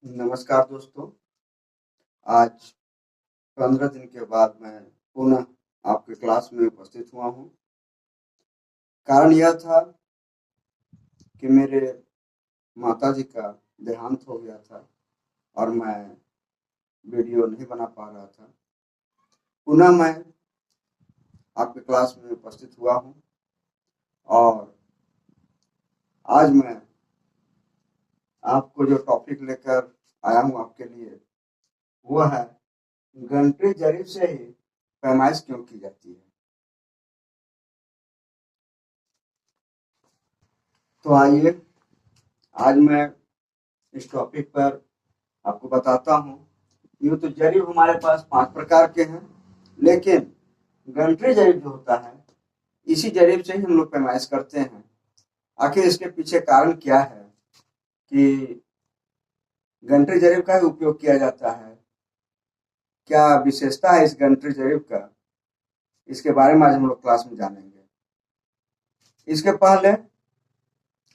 नमस्कार दोस्तों। आज 15 दिन के बाद मैं पुनः आपके क्लास में उपस्थित हुआ हूँ। कारण यह था कि मेरे माताजी का देहांत हो गया था और मैं वीडियो नहीं बना पा रहा था। पुनः मैं आपके क्लास में उपस्थित हुआ हूँ और आज मैं आपको जो टॉपिक लेकर आया हूँ आपके लिए वो है घंटी जरीब से ही पैमाइश क्यों की जाती है। तो आइए आज मैं इस टॉपिक पर आपको बताता हूँ। यूँ तो जरीब हमारे पास 5 प्रकार के हैं, लेकिन घंटी जरीब जो होता है इसी जरीब से ही हम लोग पैमाइश करते हैं। आखिर इसके पीछे कारण क्या है कि घंटी जरीब का ही उपयोग किया जाता है, क्या विशेषता है इस घंटी जरीब का, इसके बारे में आज हम लोग क्लास में जानेंगे। इसके पहले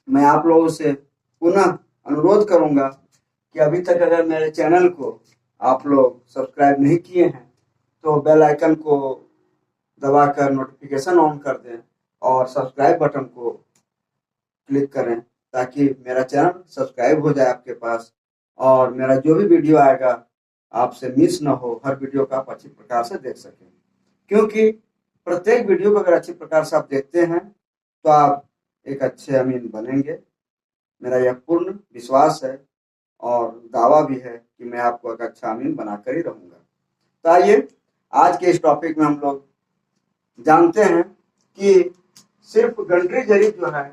मैं आप लोगों से पुनः अनुरोध करूंगा कि अभी तक अगर मेरे चैनल को आप लोग सब्सक्राइब नहीं किए हैं तो बेल आइकन को दबाकर नोटिफिकेशन ऑन कर दें और सब्सक्राइब बटन को क्लिक करें ताकि मेरा चैनल सब्सक्राइब हो जाए आपके पास और मेरा जो भी वीडियो आएगा आपसे मिस ना हो, हर वीडियो का आप अच्छी प्रकार से देख सकें। क्योंकि प्रत्येक वीडियो को अगर अच्छी प्रकार से आप देखते हैं तो आप एक अच्छे अमीन बनेंगे। मेरा यह पूर्ण विश्वास है और दावा भी है कि मैं आपको एक अच्छा अमीन बनाकर ही रहूंगा। तो आइए आज के इस टॉपिक में हम लोग जानते हैं कि सिर्फ घंटी जरीब जो है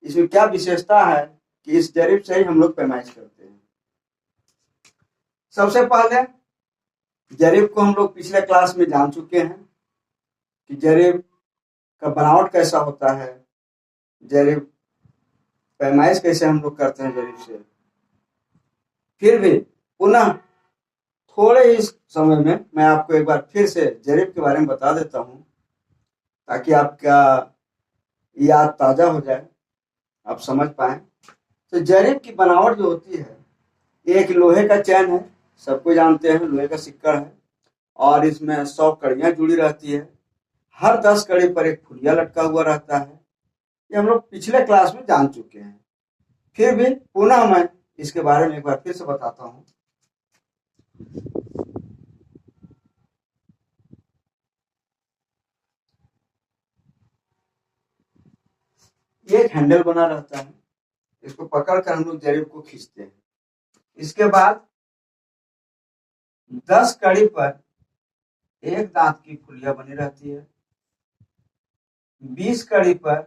इसमें क्या विशेषता है कि इस जरीब से ही हम लोग पैमाइश करते हैं। सबसे पहले जरीब को हम लोग पिछले क्लास में जान चुके हैं कि जरीब का बनावट कैसा होता है, जरीब पैमाइश कैसे हम लोग करते हैं जरीब से। फिर भी पुनः थोड़े ही समय में मैं आपको एक बार फिर से जरीब के बारे में बता देता हूँ ताकि आपका याद ताजा हो जाए, आप समझ पाए। तो जरीब की बनावट जो होती है, एक लोहे का चैन है, सबको जानते हैं लोहे का सिक्कड़ है और इसमें 100 कड़ियां जुड़ी रहती है। हर 10 कड़ी पर एक फुलिया लटका हुआ रहता है। ये हम लोग पिछले क्लास में जान चुके हैं। फिर भी पुनः मैं इसके बारे में एक बार फिर से बताता हूँ। एक हैंडल बना रहता है, इसको पकड़कर हम लोग जरीब को खींचते हैं। इसके बाद 10 कड़ी पर एक दांत की फुलिया बनी रहती है। 20 कड़ी पर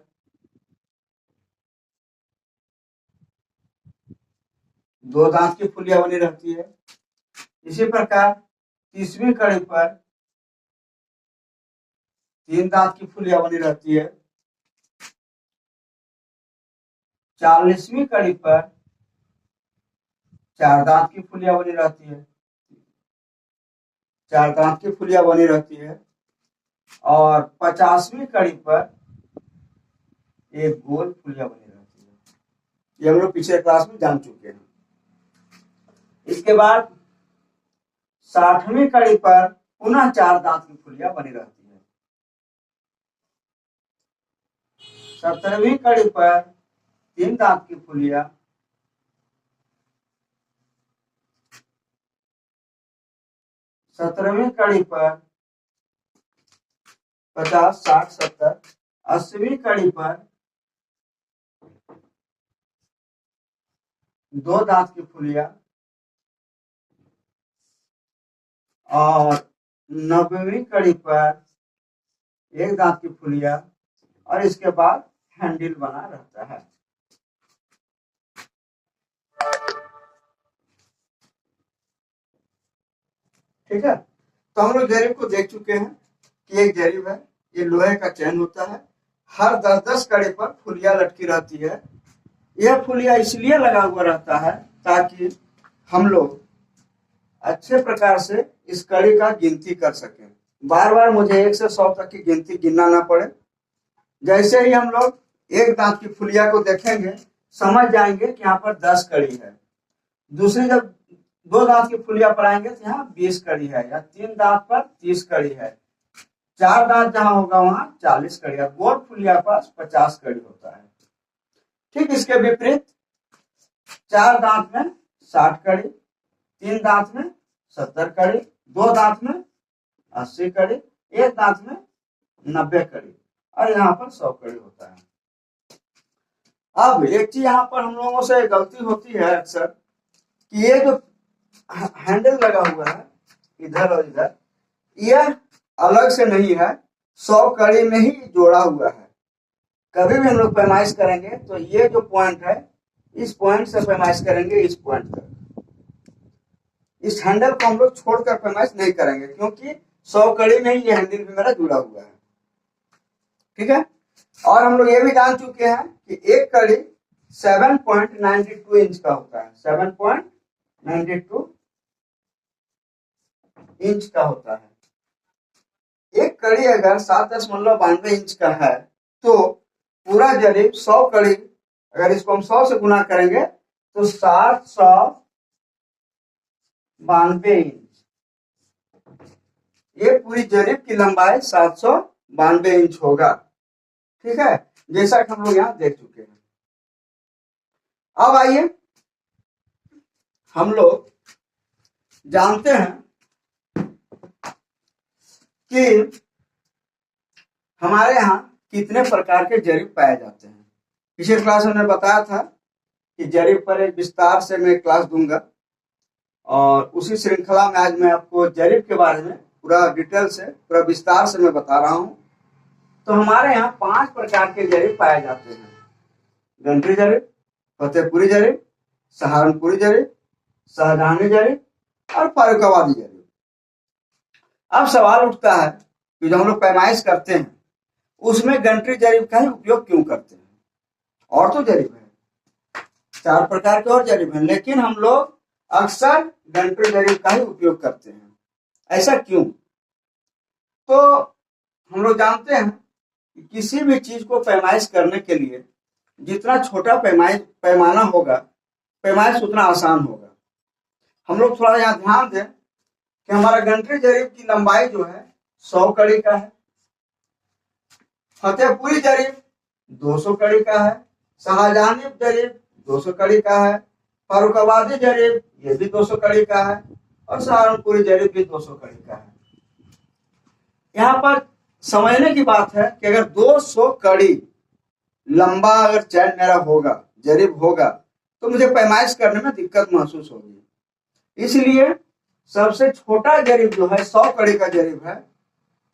2 दांत की फुलिया बनी रहती है। इसी प्रकार 30वीं कड़ी पर 3 दांत की फुलिया बनी रहती है। 40वीं कड़ी पर 4 दांत की फुलिया बनी रहती है। 4 दांत की फुलिया बनी रहती है और 50वीं कड़ी पर एक गोल फुलिया बनी रहती है। ये हम लोग पिछले क्लास में जान चुके हैं। इसके बाद 60वीं कड़ी पर पुनः 4 दांत की फुलिया बनी रहती है। 17वीं कड़ी पर 3 दांत की फुलिया, 17वीं कड़ी पर 50, 60, 70, 80वीं कड़ी पर 2 दांत की फुलिया और 90वीं कड़ी पर 1 दांत की फुलिया और इसके बाद हैंडल बना रहता है। ठीक है, तो हम लोग जरीब को देख चुके हैं कि एक जरीब है, ये लोहे का चैन होता है। हर 10-10 कड़ी पर फुलिया लटकी रहती है। यह फुलिया इसलिए लगा हुआ रहता है ताकि हम लोग अच्छे प्रकार से इस कड़ी का गिनती कर सकें। बार बार मुझे 1 से 100 तक की गिनती गिनना ना पड़े। जैसे ही हम लोग एक दांत की फुलिया को देखेंगे समझ जाएंगे कि यहाँ पर 10 कड़ी है। दूसरी जब 2 दांत की फुलिया पर आएंगे तो यहाँ 20 कड़ी है, या 3 दांत पर 30 कड़ी है, 4 दांत जहां होगा वहां 40 कड़ी है, गोल फुलिया पर 50 कड़ी होता है। ठीक इसके विपरीत 4 दांत में 60 कड़ी, 3 दांत में 70 कड़ी, 2 दांत में 80 कड़ी, 1 दांत में 90 कड़ी, और यहाँ पर 100 कड़ी होता है। अब एक चीज यहाँ पर हम लोगों से गलती होती है अक्सर कि ये जो हैंडल लगा हुआ है इधर और इधर, यह अलग से नहीं है, 100 कड़ी में ही जोड़ा हुआ है। कभी भी हम लोग पैमाइश करेंगे तो ये जो पॉइंट है, इस पॉइंट से पैमाइश करेंगे इस पॉइंट तक। इस हैंडल को हम लोग छोड़कर पैमाइश नहीं करेंगे, क्योंकि 100 कड़ी में ही ये हैंडल भी मेरा जुड़ा हुआ है। ठीक है, और हम लोग ये भी जान चुके हैं कि एक कड़ी 7.92 इंच का होता है, 7.92 इंच का होता है। एक कड़ी अगर 7.92 इंच का है तो पूरा जरीब 100 कड़ी, अगर इसको हम 100 से गुना करेंगे तो 792 इंच, ये पूरी जरीब की लंबाई 792 इंच होगा। ठीक है, जैसा कि हम लोग यहाँ देख चुके हैं। अब आइए हम लोग जानते हैं कि हमारे यहाँ कितने प्रकार के जरीब पाए जाते हैं। पिछले क्लास में बताया था कि जरीब पर एक विस्तार से मैं क्लास दूंगा, और उसी श्रृंखला में आज मैं आपको जरीब के बारे में पूरा डिटेल से, पूरा विस्तार से मैं बता रहा हूं। तो हमारे यहाँ 5 प्रकार के जरीब पाए जाते हैं: गंटरी जरीब, फतेहपुरी जरीब, सहारनपुरी जरीब, शाहजहानी जरीब और फारुखाबादी जरीब। अब सवाल उठता है कि जब हम लोग पैमाइश करते हैं उसमें गंटरी जरीब का ही उपयोग क्यों करते हैं? और तो जरीब है, 4 प्रकार के और जरीब हैं, लेकिन हम लोग अक्सर गंटरी जरीब का ही उपयोग करते हैं। ऐसा क्यों? तो हम लोग जानते हैं कि किसी भी चीज को पैमाइश करने के लिए जितना छोटा पैमाना होगा, पैमाइश उतना आसान होगा। हम लोग थोड़ा यहाँ ध्यान दें कि हमारा गंटरी जरीब की लंबाई जो है 100 कड़ी का है, फतेहपुरी जरीब 200 कड़ी का है, शाहजहानी जरीब 200 कड़ी का है, फारुखाबादी जरीब ये भी 200 कड़ी का है, और सहारनपुरी जरीब भी 200 कड़ी का है। यहाँ पर समझने की बात है कि अगर 200 कड़ी लंबा अगर चैन मेरा होगा, जरीब होगा, तो मुझे पैमाइश करने में दिक्कत महसूस होगी। इसलिए सबसे छोटा जरीब जो है 100 कड़ी का जरीब है।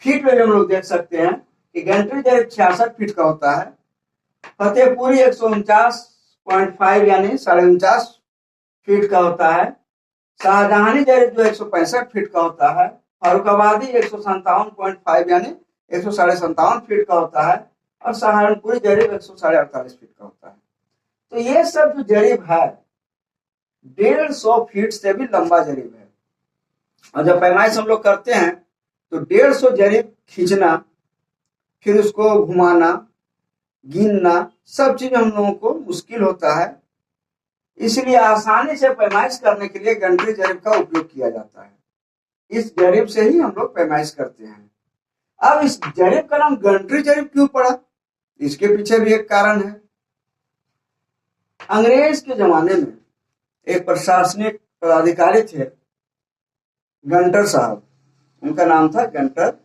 फीट में हम लोग देख सकते हैं कि गंटरी जरीब 66 फीट का होता है, फतेहपुरी 149.5 यानी 49.5 फीट का होता है, शाहजहानी जरीब जो 165 फीट का होता है, फारुखाबादी 157.5 यानी 157.5 फीट का होता है, और सहारनपुरी जरीब 148 फीट का होता है। तो ये सब जो जरीब है 150 फीट से भी लंबा जरीब है। और जब पैमाइश हम लोग करते हैं तो 150 जरीब खींचना, फिर उसको घुमाना, गिनना, सब चीज हम लोगों को मुश्किल होता है। इसलिए आसानी से पैमाइश करने के लिए गंटरी जरीब का उपयोग किया जाता है। इस जरीब से ही हम लोग पैमाइश करते हैं। अब इस जरीब का नाम गंटरी जरीब क्यों पड़ा? इसके पीछे भी एक कारण है। अंग्रेज के जमाने में एक प्रशासनिक पदाधिकारी थे, गंटर साहब, उनका नाम था गंटर,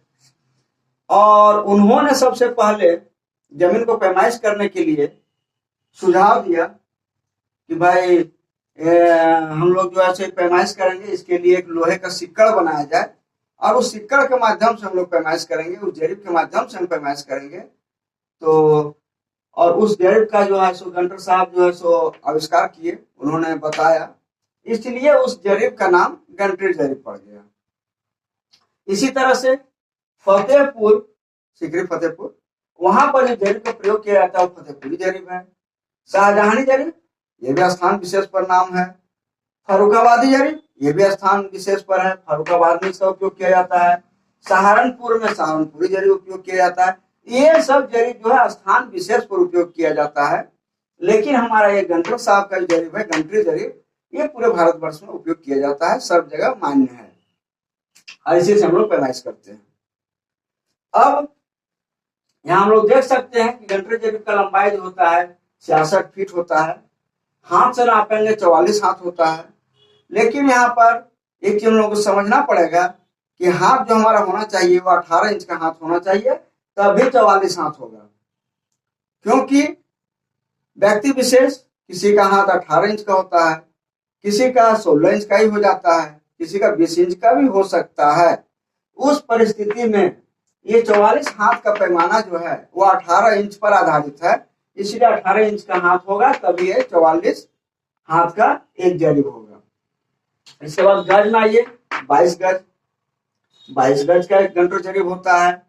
और उन्होंने सबसे पहले जमीन को पैमाइश करने के लिए सुझाव दिया कि भाई हम लोग जो ऐसे पैमाइश करेंगे, इसके लिए एक लोहे का सिक्कड़ बनाया जाए, और उस सिक्कड़ के माध्यम से हम लोग पैमाइश करेंगे, उस जरीब के माध्यम से हम पैमाइश करेंगे। तो और उस जरीब का जो है सो गंटर साहब जो है सो आविष्कार किए, उन्होंने बताया, इसलिए उस जरीब का नाम गंटरी जरीब पड़ गया। इसी तरह से फतेहपुर, सिकरी फतेहपुर, वहां पर जो जरीब का प्रयोग किया जाता है वो फतेहपुरी जरीब है। शाहजहानी जरीब ये भी स्थान विशेष पर नाम है। फारुखाबादी जरीब ये भी स्थान विशेष पर है, फारुखाबाद में इसका उपयोग किया जाता है। सहारनपुर में सहारनपुरी जरीब उपयोग किया जाता है। ये सब जरीब जो है स्थान विशेष पर उपयोग किया जाता है। लेकिन हमारा ये गंटर साहब का जरीब है, गंटरी जरीब, ये पूरे भारतवर्ष में उपयोग किया जाता है, सब जगह मान्य है और इसी से हम लोग पैमाइश करते हैं। अब यहाँ हम लोग देख सकते हैं कि गणतंत्र जरीब का लंबाई जो होता है 66 फीट होता है, हाथ से नापेंगे 44 हाथ होता है। लेकिन यहाँ पर एक चीज हम लोग को समझना पड़ेगा कि हाथ जो हमारा होना चाहिए वो 18 इंच का हाथ होना चाहिए, तभी 44 हाथ होगा। क्योंकि व्यक्ति विशेष किसी का हाथ 18 इंच का होता है, किसी का 16 इंच का ही हो जाता है, किसी का 20 इंच का भी हो सकता है। उस परिस्थिति में ये 44 हाथ का पैमाना जो है वो 18 इंच पर आधारित है, इसलिए 18 इंच का हाथ होगा तभी ये 44 हाथ का एक जरीब होगा। इसके बाद गज में आइए, 22 गज। 22 गज का एक गणतंत्र जरीब होता है,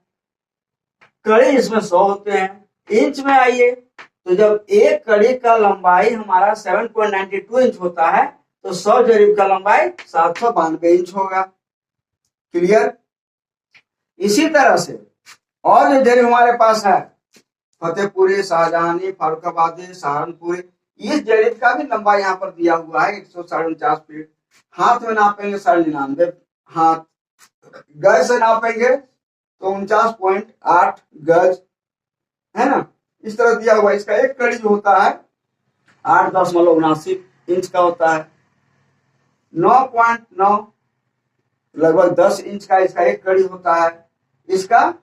कड़ी इसमें 100 होते हैं। इंच में आइए तो जब एक कड़ी का लंबाई हमारा 7.92 इंच होता है तो 100 जरीब का लंबाई 792 इंच होगा। क्लियर? इसी तरह से और जो जरीब हमारे पास है फतेहपुरी, शाहजहानी, फारुखाबादी, सहारनपुरी, इस जरीब का भी लंबाई यहाँ पर दिया हुआ है 149 फीट। हाथ में नापेंगे 99 हाथ, गज से नापेंगे तो 49.8 गज है ना, इस तरह दिया हुआ है। इसका एक कड़ी जो होता है 8.79 इंच का होता है। 9.9 लगभग 10 इंच का इसका एक कड़ी होता है। इसका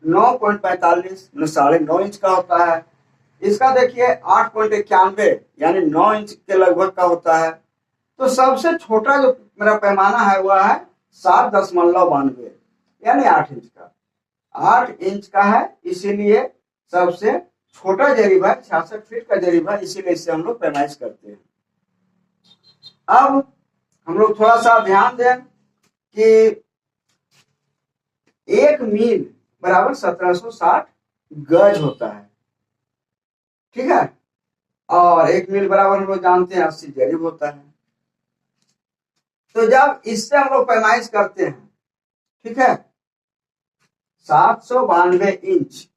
9.45 9.5 इंच का होता है। इसका देखिए 8.91 यानी 9 इंच के लगभग का होता है। तो सबसे छोटा जो मेरा पैमाना है वह है 7.92 यानी 8 इंच का। 8 इंच का है, इसीलिए सबसे छोटा जरीब है, 66 फीट का जरीब है, इसीलिए इससे हम लोग पैमाइश करते हैं। अब हम लोग थोड़ा सा ध्यान दें कि 1 मील बराबर 1760 गज होता है, ठीक है, और 1 मील बराबर हम लोग जानते हैं 80 जरीब होता है। तो जब इससे हम लोग पैमाइश करते हैं, ठीक है, 792 इंच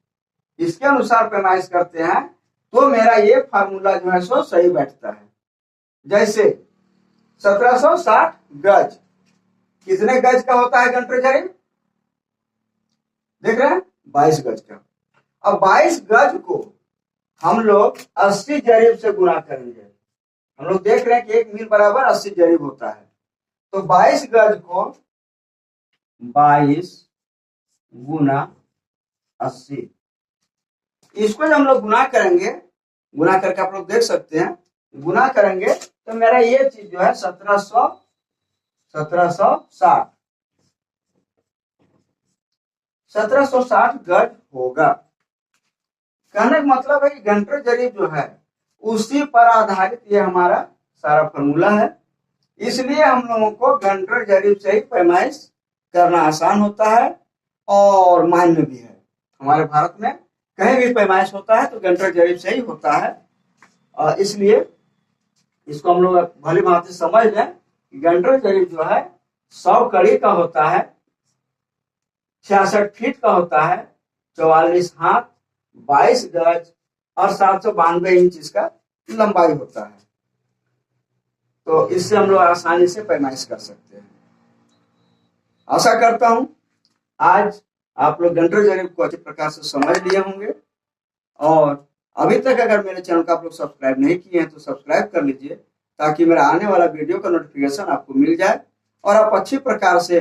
इसके अनुसार पैमाइश करते हैं, तो मेरा ये फार्मूला जो है सो सही बैठता है। जैसे 1760 गज कितने गज का होता है गणतंत्र जरीब? देख रहे हैं 22 गज का। अब 22 गज को हम लोग 80 जरीब से गुणा करेंगे। हम लोग देख रहे हैं कि 1 मील बराबर 80 जरीब होता है, तो 22 गज को 22 गुना 80, इसको जब हम लोग गुना करेंगे, गुना करके आप लोग देख सकते हैं, गुना करेंगे तो मेरा ये चीज जो है 1760 गज होगा। कहने का मतलब है कि गणतंत्र जरीब जो है उसी पर आधारित ये हमारा सारा फॉर्मूला है, इसलिए हम लोगों को गणतंत्र जरीब से ही पैमाइश करना आसान होता है और मान्य भी है। हमारे भारत में कहीं भी पैमाइश होता है तो गणतंत्र जरीब से ही होता है, और इसलिए इसको हम लोग भली भांति समझ लें कि गणतंत्र जरीब जो है 100 कड़ी का होता है, 66 फीट का होता है, 44 हाथ, 22 गज और 792 इंच इसका लंबाई होता है। तो इससे हम लोग आसानी से पैमाइश कर सकते हैं। आशा करता हूं आज आप लोग गणतंत्र जरीब को अच्छे प्रकार से समझ लिए होंगे, और अभी तक अगर मेरे चैनल को आप लोग सब्सक्राइब नहीं किए हैं तो सब्सक्राइब कर लीजिए, ताकि मेरा आने वाला वीडियो का नोटिफिकेशन आपको मिल जाए और आप अच्छी प्रकार से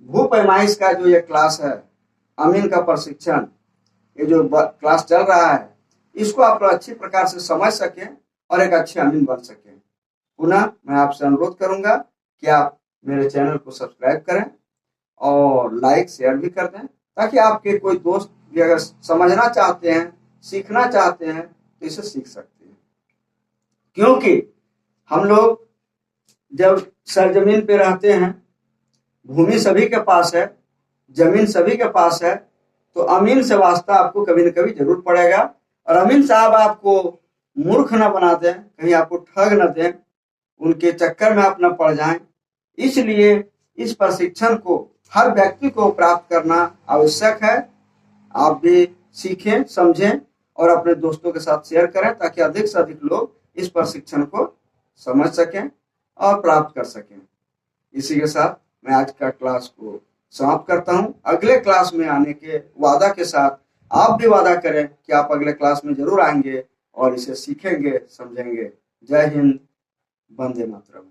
भू पैमाइश का जो ये क्लास है, अमीन का प्रशिक्षण, ये जो क्लास चल रहा है, इसको आप लोग अच्छी प्रकार से समझ सकें और एक अच्छे अमीन बन सकें। पुनः मैं आपसे अनुरोध करूंगा कि आप मेरे चैनल को सब्सक्राइब करें और लाइक शेयर भी कर दें, ताकि आपके कोई दोस्त भी अगर समझना चाहते हैं, सीखना चाहते हैं तो इसे सीख सकते हैं। क्योंकि हम लोग जब सरजमीन पे रहते हैं, भूमि सभी के पास है, जमीन सभी के पास है, तो अमीन से वास्ता आपको कभी न कभी जरूर पड़ेगा, और अमीन साहब आपको मूर्ख न बना दें, कहीं आपको ठग न दें, उनके चक्कर में आप न पड़ जाएं। इसलिए इस प्रशिक्षण को हर व्यक्ति को प्राप्त करना आवश्यक है। आप भी सीखें, समझें और अपने दोस्तों के साथ शेयर करें, ताकि अधिक से अधिक लोग इस प्रशिक्षण को समझ सकें और प्राप्त कर सकें। इसी के साथ मैं आज का क्लास को समाप्त करता हूं। अगले क्लास में आने के वादा के साथ आप भी वादा करें कि आप अगले क्लास में जरूर आएंगे और इसे सीखेंगे, समझेंगे। जय हिंद, वंदे मातरम।